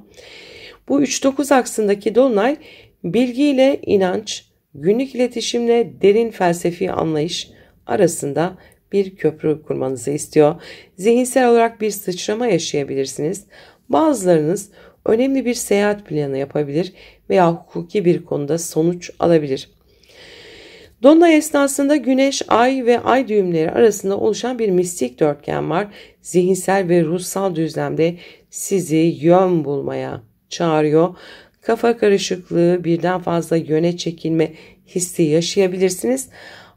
Bu 3-9 aksındaki dolunay bilgi ile inanç, günlük iletişimle derin felsefi anlayış arasında bir köprü kurmanızı istiyor. Zihinsel olarak bir sıçrama yaşayabilirsiniz. Bazılarınız önemli bir seyahat planı yapabilir veya hukuki bir konuda sonuç alabilir. Dolunay esnasında Güneş, Ay ve Ay düğümleri arasında oluşan bir mistik dörtgen var. Zihinsel ve ruhsal düzlemde sizi yön bulmaya çağırıyor. Kafa karışıklığı, birden fazla yöne çekilme hissi yaşayabilirsiniz.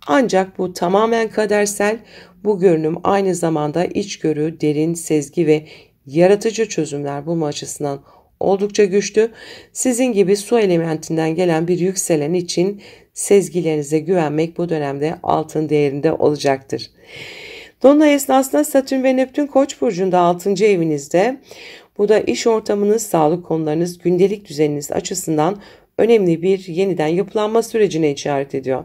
Ancak bu tamamen kadersel. Bu görünüm aynı zamanda içgörü, derin sezgi ve yaratıcı çözümler bulma açısından oldukça güçlü. Sizin gibi su elementinden gelen bir yükselen için sezgilerinize güvenmek bu dönemde altın değerinde olacaktır. Dolunay esnasında Satürn ve Neptün Koç burcunda 6. evinizde. Bu da iş ortamınız, sağlık konularınız, gündelik düzeniniz açısından önemli bir yeniden yapılanma sürecine işaret ediyor.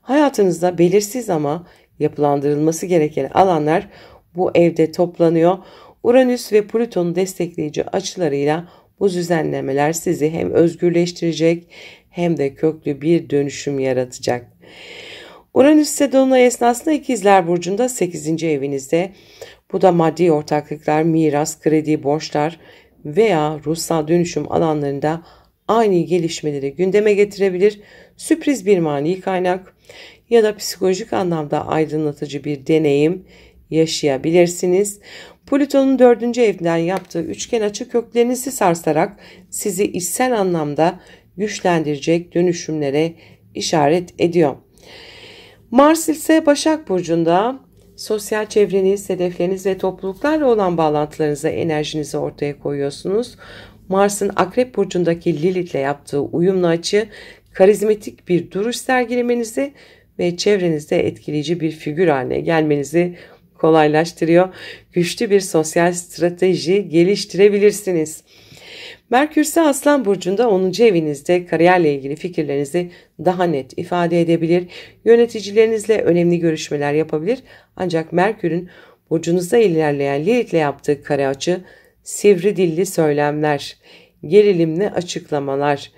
Hayatınızda belirsiz ama yapılandırılması gereken alanlar bu evde toplanıyor. Uranüs ve Plüton'un destekleyici açılarıyla bu düzenlemeler sizi hem özgürleştirecek hem de köklü bir dönüşüm yaratacak. Uranüs ise dolunay esnasında İkizler Burcu'nda 8. evinizde. Bu da maddi ortaklıklar, miras, kredi, borçlar veya ruhsal dönüşüm alanlarında ani gelişmeleri gündeme getirebilir. Sürpriz bir mali kaynak ya da psikolojik anlamda aydınlatıcı bir deneyim yaşayabilirsiniz. Plüton'un 4. evinden yaptığı üçgen açı köklerinizi sarsarak sizi içsel anlamda güçlendirecek dönüşümlere işaret ediyor. Mars ise Başak Burcu'nda sosyal çevreniz, hedefleriniz ve topluluklarla olan bağlantılarınıza enerjinizi ortaya koyuyorsunuz. Mars'ın Akrep Burcu'ndaki Lilith'le yaptığı uyumlu açı karizmatik bir duruş sergilemenizi ve çevrenizde etkileyici bir figür haline gelmenizi kolaylaştırıyor. Güçlü bir sosyal strateji geliştirebilirsiniz. Merkür ise Aslan Burcu'nda 10. evinizde kariyerle ilgili fikirlerinizi daha net ifade edebilir. Yöneticilerinizle önemli görüşmeler yapabilir. Ancak Merkür'ün burcunuzda ilerleyen Lilith'le yaptığı kare açı sivri dilli söylemler, gerilimli açıklamalar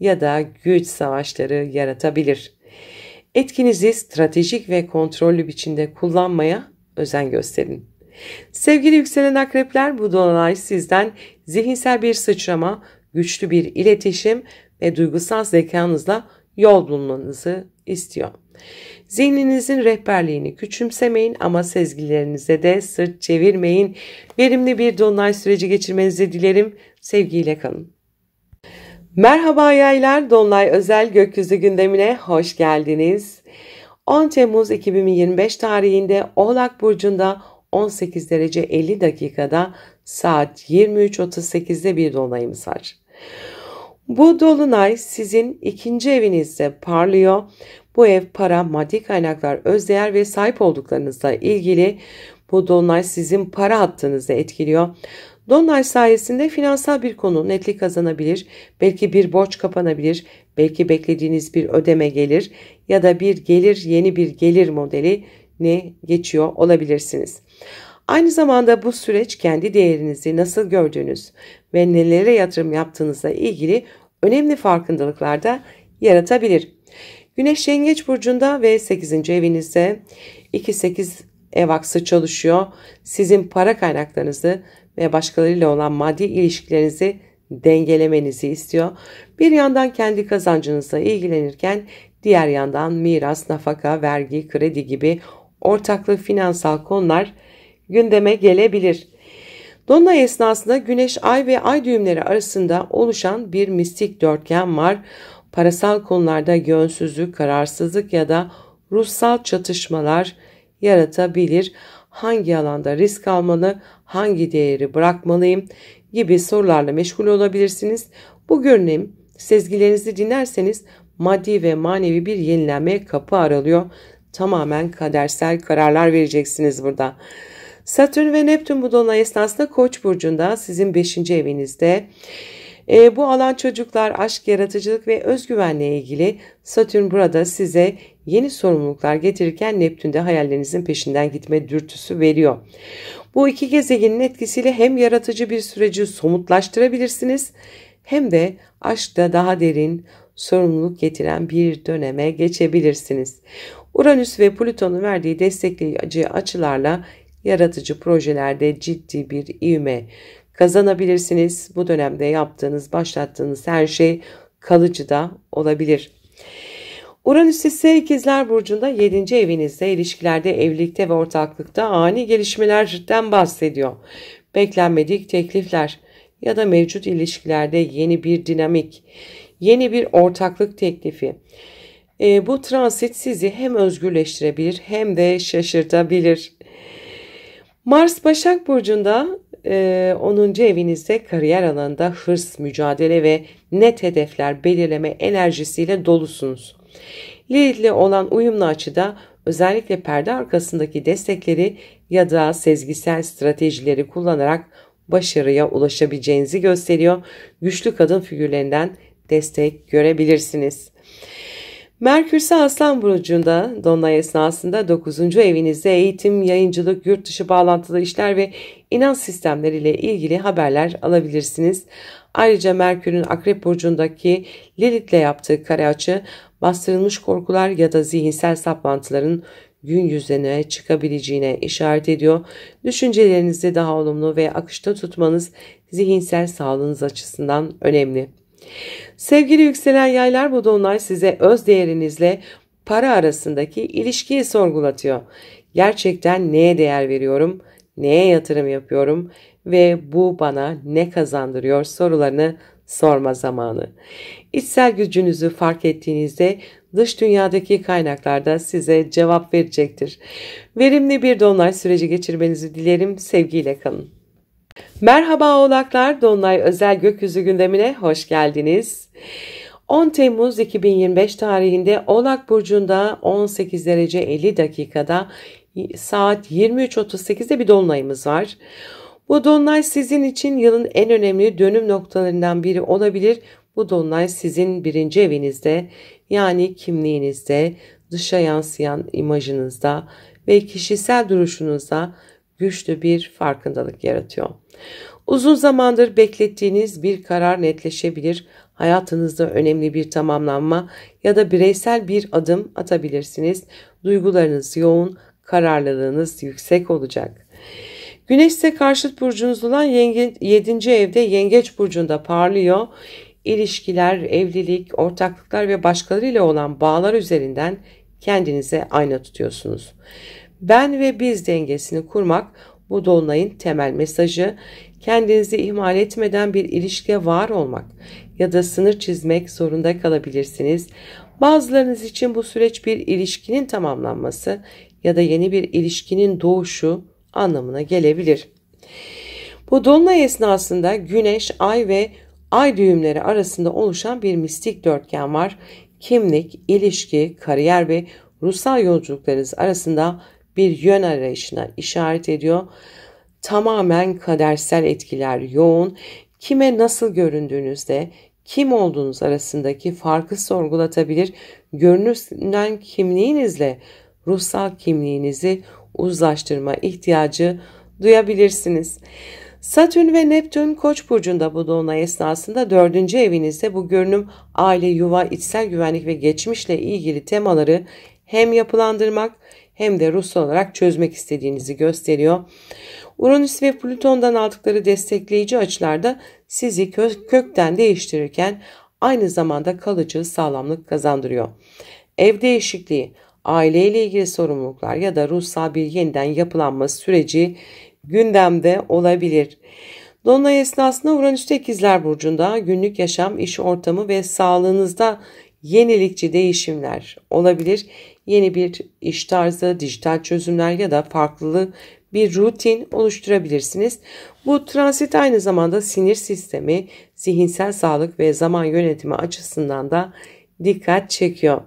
ya da güç savaşları yaratabilir. Etkinizi stratejik ve kontrollü biçimde kullanmaya özen gösterin. Sevgili yükselen akrepler, bu dolunay sizden zihinsel bir sıçrama, güçlü bir iletişim ve duygusal zekanızla yol bulmanızı istiyor. Zihninizin rehberliğini küçümsemeyin ama sezgilerinize de sırt çevirmeyin. Verimli bir dolunay süreci geçirmenizi dilerim. Sevgiyle kalın. Merhaba yaylar, Dolunay özel gökyüzü gündemine hoş geldiniz. 10 Temmuz 2025 tarihinde Oğlak Burcu'nda 18 derece 50 dakikada saat 23.38'de bir dolunayımız var. Bu dolunay sizin ikinci evinizde parlıyor. Bu ev para, maddi kaynaklar, özdeğer ve sahip olduklarınızla ilgili. Bu dolunay sizin para hattınızı etkiliyor. Dolunay sayesinde finansal bir konu netlik kazanabilir, belki bir borç kapanabilir, belki beklediğiniz bir ödeme gelir ya da bir gelir, yeni bir gelir modeli ne geçiyor olabilirsiniz. Aynı zamanda bu süreç kendi değerinizi nasıl gördüğünüz ve nelere yatırım yaptığınızla ilgili önemli farkındalıklar da yaratabilir. Güneş Yengeç Burcu'nda ve 8. evinizde 2-8 ev aksı çalışıyor. Sizin para kaynaklarınızı ve başkalarıyla olan maddi ilişkilerinizi dengelemenizi istiyor. Bir yandan kendi kazancınızla ilgilenirken diğer yandan miras, nafaka, vergi, kredi gibi ortaklı finansal konular gündeme gelebilir. Dolunay esnasında Güneş, Ay ve Ay düğümleri arasında oluşan bir mistik dörtgen var. Parasal konularda yönsüzlük, kararsızlık ya da ruhsal çatışmalar yaratabilir. Hangi alanda risk almalı, hangi değeri bırakmalıyım gibi sorularla meşgul olabilirsiniz. Bu görünüm, sezgilerinizi dinlerseniz maddi ve manevi bir yenilenmeye kapı aralıyor. Tamamen kadersel kararlar vereceksiniz burada. Satürn ve Neptün bu dolunay esnasında Koç burcunda, sizin 5. evinizde. Bu alan çocuklar, aşk, yaratıcılık ve özgüvenle ilgili. Satürn burada size yeni sorumluluklar getirirken Neptün de hayallerinizin peşinden gitme dürtüsü veriyor. Bu iki gezegenin etkisiyle hem yaratıcı bir süreci somutlaştırabilirsiniz hem de aşkta daha derin sorumluluk getiren bir döneme geçebilirsiniz. Uranüs ve Plüton'un verdiği destekleyici açılarla yaratıcı projelerde ciddi bir ivme kazanabilirsiniz. Bu dönemde yaptığınız, başlattığınız her şey kalıcı da olabilir. Uranüs ise İkizler Burcu'nda 7. evinizde, ilişkilerde, evlilikte ve ortaklıkta ani gelişmelerden bahsediyor. Beklenmedik teklifler ya da mevcut ilişkilerde yeni bir dinamik, yeni bir ortaklık teklifi. Bu transit sizi hem özgürleştirebilir hem de şaşırtabilir. Mars Başak Burcu'nda 10. evinizde kariyer alanında hırs, mücadele ve net hedefler belirleme enerjisiyle dolusunuz. Lilith'le olan uyumlu açıda özellikle perde arkasındaki destekleri ya da sezgisel stratejileri kullanarak başarıya ulaşabileceğinizi gösteriyor. Güçlü kadın figürlerinden destek görebilirsiniz. Merkür ise Aslan Burcu'nda dolunay esnasında 9. evinizde eğitim, yayıncılık, yurt dışı bağlantılı işler ve inanç sistemleriyle ilgili haberler alabilirsiniz. Ayrıca Merkür'ün Akrep Burcu'ndaki Lilith'le yaptığı kare açı bastırılmış korkular ya da zihinsel saplantıların gün yüzüne çıkabileceğine işaret ediyor. Düşüncelerinizi daha olumlu ve akışta tutmanız zihinsel sağlığınız açısından önemli. Sevgili yükselen yaylar, bu dolunay size öz değerinizle para arasındaki ilişkiyi sorgulatıyor. Gerçekten neye değer veriyorum, neye yatırım yapıyorum ve bu bana ne kazandırıyor sorularını sorma zamanı. İçsel gücünüzü fark ettiğinizde dış dünyadaki kaynaklar da size cevap verecektir. Verimli bir dolunay süreci geçirmenizi dilerim. Sevgiyle kalın. Merhaba Oğlaklar, Dolunay özel gökyüzü gündemine hoş geldiniz. 10 Temmuz 2025 tarihinde Oğlak Burcu'nda 18 derece 50 dakikada saat 23.38'de bir dolunayımız var. Bu dolunay sizin için yılın en önemli dönüm noktalarından biri olabilir. Bu dolunay sizin 1. evinizde, yani kimliğinizde, dışa yansıyan imajınızda ve kişisel duruşunuzda güçlü bir farkındalık yaratıyor. Uzun zamandır beklettiğiniz bir karar netleşebilir. Hayatınızda önemli bir tamamlanma ya da bireysel bir adım atabilirsiniz. Duygularınız yoğun, kararlılığınız yüksek olacak. Güneş ise karşıt burcunuz olan 7. evde Yengeç Burcu'nda parlıyor. ilişkiler, evlilik, ortaklıklar ve başkalarıyla olan bağlar üzerinden kendinize ayna tutuyorsunuz. Ben ve biz dengesini kurmak bu dolunayın temel mesajı. Kendinizi ihmal etmeden bir ilişkiye var olmak ya da sınır çizmek zorunda kalabilirsiniz. Bazılarınız için bu süreç bir ilişkinin tamamlanması ya da yeni bir ilişkinin doğuşu anlamına gelebilir. Bu dolunay esnasında Güneş, Ay ve Ay düğümleri arasında oluşan bir mistik dörtgen var. Kimlik, ilişki, kariyer ve ruhsal yolculuklarınız arasında bir yön arayışına işaret ediyor. Tamamen kadersel etkiler yoğun. Kime nasıl göründüğünüzde, kim olduğunuz arasındaki farkı sorgulatabilir. Görünüşünden kimliğinizle ruhsal kimliğinizi uzlaştırma ihtiyacı duyabilirsiniz. Satürn ve Neptün Koç burcunda bu dolunay esnasında 4. evinizde bu görünüm aile, yuva, içsel güvenlik ve geçmişle ilgili temaları hem yapılandırmak hem de ruhsal olarak çözmek istediğinizi gösteriyor. Uranüs ve Plüton'dan aldıkları destekleyici açılarda sizi kökten değiştirirken aynı zamanda kalıcı sağlamlık kazandırıyor. Ev değişikliği, aileyle ilgili sorumluluklar ya da ruhsal bir yeniden yapılanma süreci gündemde olabilir. Dolunay esnasında Uranüs'te İkizler Burcu'nda günlük yaşam, iş ortamı ve sağlığınızda yenilikçi değişimler olabilir. Yeni bir iş tarzı, dijital çözümler ya da farklı bir rutin oluşturabilirsiniz. Bu transit aynı zamanda sinir sistemi, zihinsel sağlık ve zaman yönetimi açısından da dikkat çekiyor.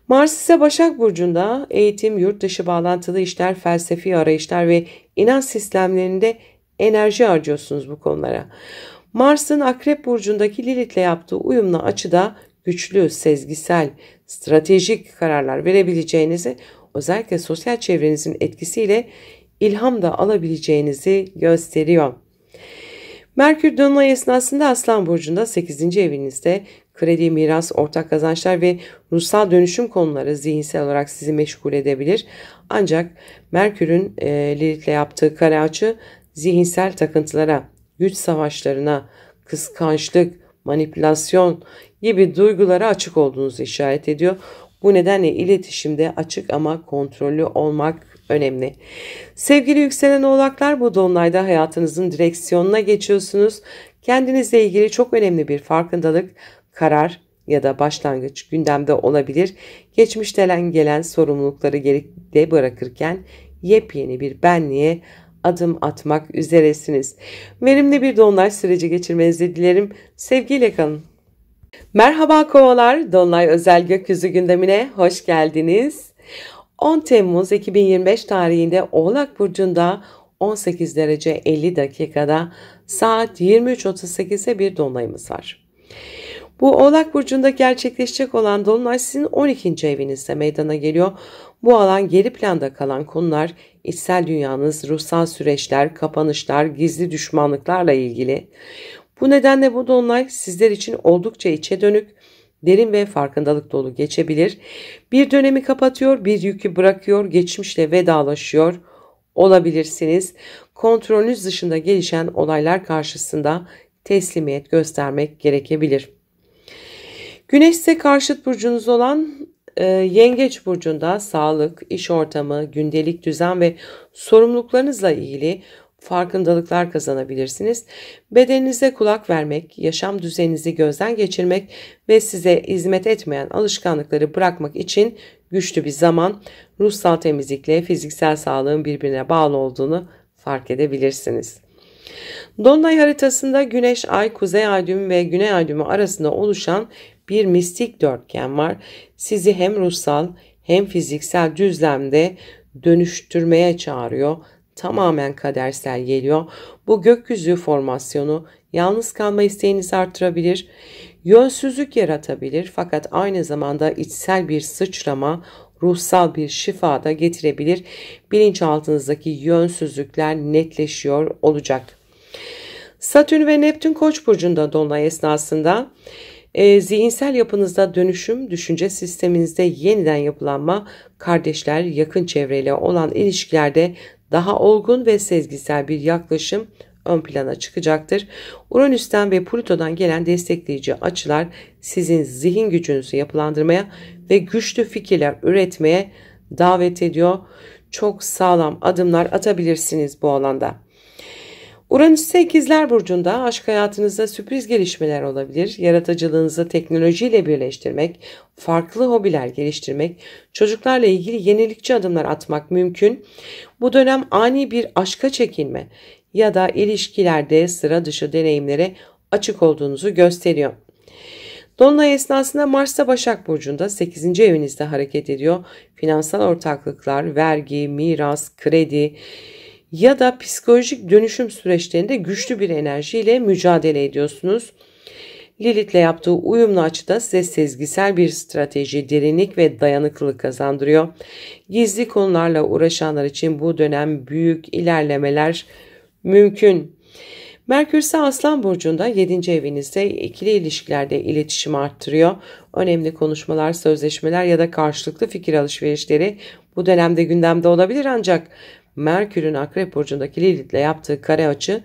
Mars ise Başak Burcu'nda eğitim, yurt dışı bağlantılı işler, felsefi arayışlar ve inanç sistemlerinde enerji harcıyorsunuz bu konulara. Mars'ın Akrep Burcu'ndaki Lilith'le yaptığı uyumlu açıda güçlü, sezgisel, stratejik kararlar verebileceğinizi, özellikle sosyal çevrenizin etkisiyle ilham da alabileceğinizi gösteriyor. Merkür dolunay esnasında Aslan Burcu'nda 8. evinizde kredi, miras, ortak kazançlar ve ruhsal dönüşüm konuları zihinsel olarak sizi meşgul edebilir. Ancak Merkür'ün Lilith'le yaptığı kare açı zihinsel takıntılara, güç savaşlarına, kıskançlık, manipülasyon gibi duygulara açık olduğunuzu işaret ediyor. Bu nedenle iletişimde açık ama kontrollü olmak önemli. Sevgili yükselen oğlaklar, bu dolunayda hayatınızın direksiyonuna geçiyorsunuz. Kendinizle ilgili çok önemli bir farkındalık, karar ya da başlangıç gündemde olabilir. Geçmişten gelen sorumlulukları geride bırakırken yepyeni bir benliğe adım atmak üzeresiniz. Verimli bir dolunay süreci geçirmenizi dilerim. Sevgiyle kalın. Merhaba kovalar, dolunay özel gökyüzü gündemine hoş geldiniz. 10 Temmuz 2025 tarihinde Oğlak Burcu'nda 18 derece 50 dakikada saat 23.38'e bir dolunayımız var. Bu Oğlak Burcu'nda gerçekleşecek olan dolunay sizin 12. evinizde meydana geliyor. Bu alan geri planda kalan konular, içsel dünyanız, ruhsal süreçler, kapanışlar, gizli düşmanlıklarla ilgili. Bu nedenle bu dolunay sizler için oldukça içe dönük, derin ve farkındalık dolu geçebilir. Bir dönemi kapatıyor, bir yükü bırakıyor, geçmişle vedalaşıyor olabilirsiniz. Kontrolünüz dışında gelişen olaylar karşısında teslimiyet göstermek gerekebilir. Güneş ise karşıt burcunuz olan Yengeç Burcu'nda sağlık, iş ortamı, gündelik düzen ve sorumluluklarınızla ilgili farkındalıklar kazanabilirsiniz. Bedeninize kulak vermek, yaşam düzeninizi gözden geçirmek ve size hizmet etmeyen alışkanlıkları bırakmak için güçlü bir zaman, ruhsal temizlikle fiziksel sağlığın birbirine bağlı olduğunu fark edebilirsiniz. Dolunay haritasında Güneş, Ay, Kuzey Ay düğümü ve Güney Ay düğümü arasında oluşan bir mistik dörtgen var. Sizi hem ruhsal hem fiziksel düzlemde dönüştürmeye çağırıyor. Tamamen kadersel geliyor. Bu gökyüzü formasyonu yalnız kalma isteğinizi artırabilir, yönsüzlük yaratabilir fakat aynı zamanda içsel bir sıçrama, ruhsal bir şifa da getirebilir. Bilinçaltınızdaki yönsüzlükler netleşiyor olacak. Satürn ve Neptün Koç burcunda dolunay esnasında zihinsel yapınızda dönüşüm, düşünce sisteminizde yeniden yapılanma, kardeşler, yakın çevreyle olan ilişkilerde daha olgun ve sezgisel bir yaklaşım ön plana çıkacaktır. Uranüs'ten ve Plüto'dan gelen destekleyici açılar sizin zihin gücünüzü yapılandırmaya ve güçlü fikirler üretmeye davet ediyor. Çok sağlam adımlar atabilirsiniz bu alanda. Uranüs ise İkizler Burcu'nda aşk hayatınızda sürpriz gelişmeler olabilir. Yaratıcılığınızı teknolojiyle birleştirmek, farklı hobiler geliştirmek, çocuklarla ilgili yenilikçi adımlar atmak mümkün. Bu dönem ani bir aşka çekilme ya da ilişkilerde sıra dışı deneyimlere açık olduğunuzu gösteriyor. Dolunay esnasında Mars da Başak Burcu'nda 8. evinizde hareket ediyor. Finansal ortaklıklar, vergi, miras, kredi ya da psikolojik dönüşüm süreçlerinde güçlü bir enerjiyle mücadele ediyorsunuz. Lilith'le yaptığı uyumlu açıda size sezgisel bir strateji, derinlik ve dayanıklılık kazandırıyor. Gizli konularla uğraşanlar için bu dönem büyük ilerlemeler mümkün. Merkür ise Aslan Burcu'nda 7. evinizde ikili ilişkilerde iletişimi arttırıyor. Önemli konuşmalar, sözleşmeler ya da karşılıklı fikir alışverişleri bu dönemde gündemde olabilir ancak Merkür'ün Akrep Burcu'ndaki Lilith'le yaptığı kare açı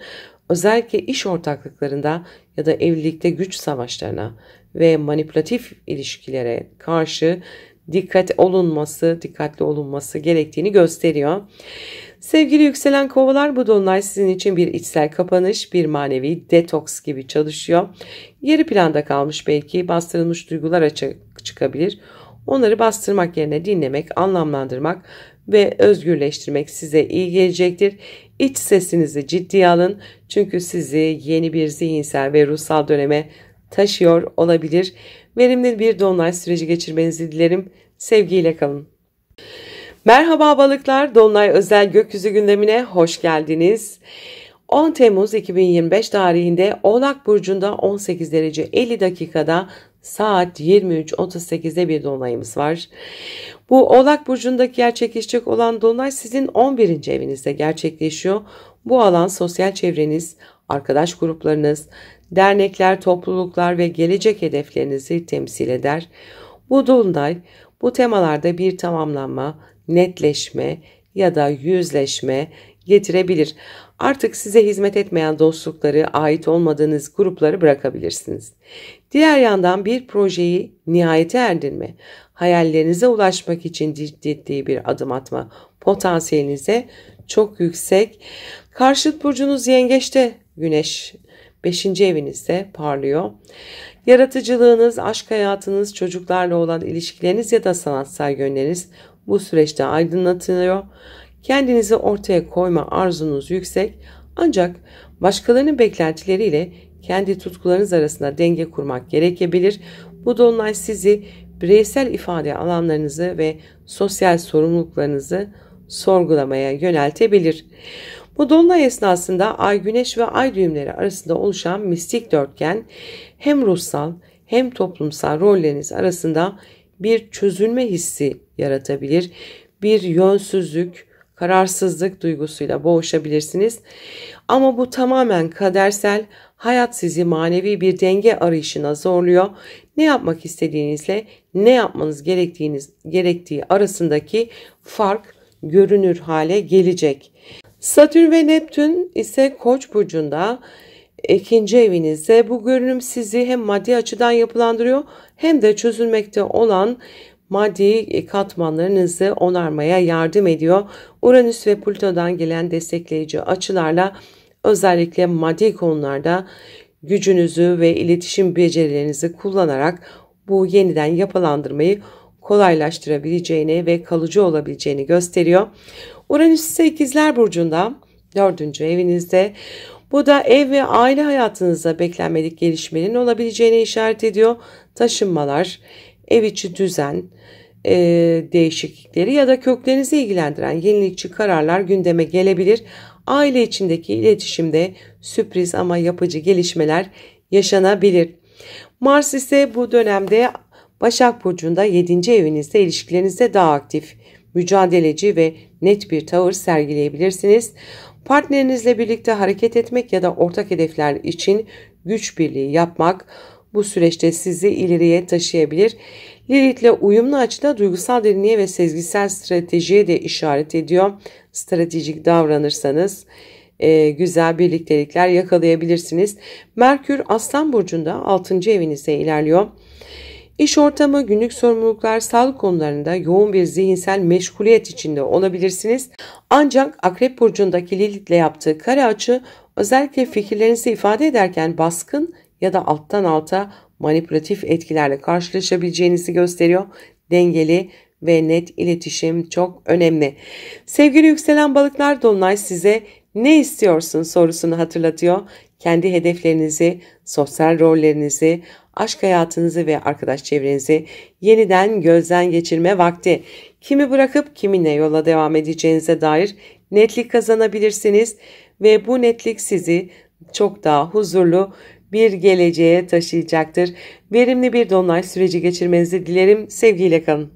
özellikle iş ortaklıklarında ya da evlilikte güç savaşlarına ve manipülatif ilişkilere karşı dikkatli olunması gerektiğini gösteriyor. Sevgili yükselen kovalar, bu dolunay sizin için bir içsel kapanış, bir manevi detoks gibi çalışıyor. Geri planda kalmış belki bastırılmış duygular çıkabilir. Onları bastırmak yerine dinlemek, anlamlandırmak ve özgürleştirmek size iyi gelecektir. İç sesinizi ciddiye alın çünkü sizi yeni bir zihinsel ve ruhsal döneme taşıyor olabilir. Verimli bir dolunay süreci geçirmenizi dilerim. Sevgiyle kalın. Merhaba balıklar, Dolunay özel gökyüzü gündemine hoş geldiniz. 10 Temmuz 2025 tarihinde Oğlak Burcu'nda 18 derece 50 dakikada saat 23.38'de bir dolunayımız var. Bu Oğlak Burcu'ndaki gerçekleşecek olan dolunay sizin 11. evinizde gerçekleşiyor. Bu alan sosyal çevreniz, arkadaş gruplarınız, dernekler, topluluklar ve gelecek hedeflerinizi temsil eder. Bu dolunay bu temalarda bir tamamlanma, netleşme ya da yüzleşme getirebilir. Artık size hizmet etmeyen dostlukları, ait olmadığınız grupları bırakabilirsiniz. Diğer yandan bir projeyi nihayete erdirme, hayallerinize ulaşmak için ciddi bir adım atma potansiyelinize çok yüksek. Karşıt burcunuz Yengeç'te, Güneş 5. evinizde parlıyor. Yaratıcılığınız, aşk hayatınız, çocuklarla olan ilişkileriniz ya da sanatsal yönleriniz bu süreçte aydınlatılıyor. Kendinizi ortaya koyma arzunuz yüksek ancak başkalarının beklentileriyle kendi tutkularınız arasında denge kurmak gerekebilir. Bu dolunay sizi bireysel ifade alanlarınızı ve sosyal sorumluluklarınızı sorgulamaya yöneltebilir. Bu dolunay esnasında Ay, Güneş ve Ay düğümleri arasında oluşan mistik dörtgen hem ruhsal hem toplumsal rolleriniz arasında bir çözülme hissi yaratabilir. Bir yönsüzlük, kararsızlık duygusuyla boğuşabilirsiniz. Ama bu tamamen kadersel, hayat sizi manevi bir denge arayışına zorluyor. Ne yapmak istediğinizle ne yapmanız gerektiği arasındaki fark görünür hale gelecek. Satürn ve Neptün ise Koç burcunda 2. evinizde. Bu görünüm sizi hem maddi açıdan yapılandırıyor hem de çözülmekte olan maddi katmanlarınızı onarmaya yardım ediyor. Uranüs ve Plüto'dan gelen destekleyici açılarla özellikle maddi konularda gücünüzü ve iletişim becerilerinizi kullanarak bu yeniden yapılandırmayı kolaylaştırabileceğini ve kalıcı olabileceğini gösteriyor. Uranüs ise İkizler Burcu'nda 4. evinizde. Bu da ev ve aile hayatınızda beklenmedik gelişmelerin olabileceğine işaret ediyor. Taşınmalar, ev içi düzen değişiklikleri ya da köklerinizi ilgilendiren yenilikçi kararlar gündeme gelebilir. Aile içindeki iletişimde sürpriz ama yapıcı gelişmeler yaşanabilir. Mars ise bu dönemde Başak Burcu'nda 7. evinizde ilişkilerinizde daha aktif, mücadeleci ve net bir tavır sergileyebilirsiniz. Partnerinizle birlikte hareket etmek ya da ortak hedefler için güç birliği yapmak bu süreçte sizi ileriye taşıyabilir. Lilith'le uyumlu açıda duygusal derinliğe ve sezgisel stratejiye de işaret ediyor. Stratejik davranırsanız güzel birliktelikler yakalayabilirsiniz. Merkür Aslan Burcu'nda 6. evinizde ilerliyor. İş ortamı, günlük sorumluluklar, sağlık konularında yoğun bir zihinsel meşguliyet içinde olabilirsiniz. Ancak Akrep Burcu'ndaki Lilith'le yaptığı kare açı özellikle fikirlerinizi ifade ederken baskın ya da alttan alta manipülatif etkilerle karşılaşabileceğinizi gösteriyor. Dengeli ve net iletişim çok önemli. Sevgili yükselen balıklar, Dolunay size ne istiyorsun sorusunu hatırlatıyor. Kendi hedeflerinizi, sosyal rollerinizi, aşk hayatınızı ve arkadaş çevrenizi yeniden gözden geçirme vakti. Kimi bırakıp kiminle yola devam edeceğinize dair netlik kazanabilirsiniz ve bu netlik sizi çok daha huzurlu bir geleceğe taşıyacaktır. Verimli bir dolunay süreci geçirmenizi dilerim. Sevgiyle kalın.